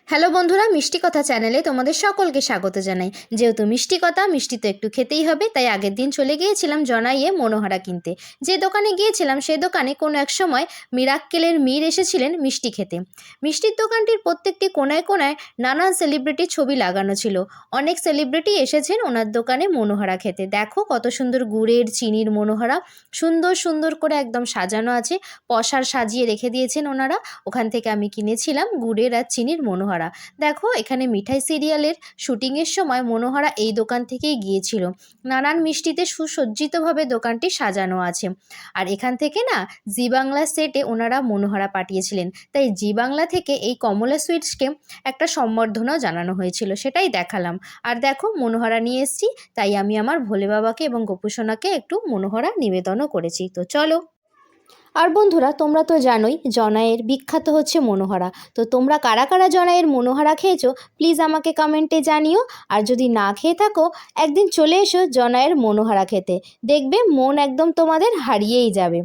Hello বন্ধুরা, মিষ্টি কথা চ্যানেলে তোমাদের সকলকে স্বাগত জানাই। যেহেতু মিষ্টি কথা, মিষ্টি তো একটু খেতেই হবে, তাই আগের দিন চলে গিয়েছিলাম জনাইয়ে মনোহারা কিনতে। যে দোকানে গিয়েছিলাম সেই দোকানে কোনো এক সময় মিরাক্কেলের মীর এসেছিলেন মিষ্টি খেতে। মিষ্টির দোকানটির প্রত্যেকটি কোনায় কোনায় নানান সেলিব্রিটির ছবি লাগানো ছিল। অনেক সেলিব্রিটি এসেছেন ওনার দোকানে মনোহারা খেতে। দেখো কত সুন্দর গুড়ের চিনির মনোহারা, সুন্দর সুন্দর করে একদম সাজানো আছে, পসার সাজিয়ে রেখে দিয়েছেন ওনারা। ওখান থেকে আমি কিনেছিলাম গুড়ের আর চিনির মনোহারা। দেখো এখানে মিঠাই সিরিয়ালের শুটিংয়ের সময় মনোহারা এই দোকান থেকেই গিয়েছিল। নানান মিষ্টিতে সুসজ্জিতভাবে দোকানটি সাজানো আছে। আর এখান থেকে না জি বাংলা সেটে ওনারা মনোহারা পাঠিয়েছিলেন, তাই জি বাংলা থেকে এই কমলা সুইটসকে একটা সম্বর্ধনাও জানানো হয়েছিল, সেটাই দেখালাম। আর দেখো মনোহারা নিয়ে এসেছি, তাই আমি আমার ভোলে বাবাকে এবং গোপুসোনাকে একটু মনোহারা নিবেদনও করেছি। তো চলো। আর বন্ধুরা, তোমরা তো জানোই জনাইয়ের বিখ্যাত হচ্ছে মনোহারা। তো তোমরা কারা কারা জনাইয়ের মনোহারা খেয়েছো প্লিজ আমাকে কমেন্টে জানিও। আর যদি না খেয়ে থাকো একদিন চলে এসো জনাইয়ের মনোহারা খেতে, দেখবে মন একদম তোমাদের হারিয়েই যাবে।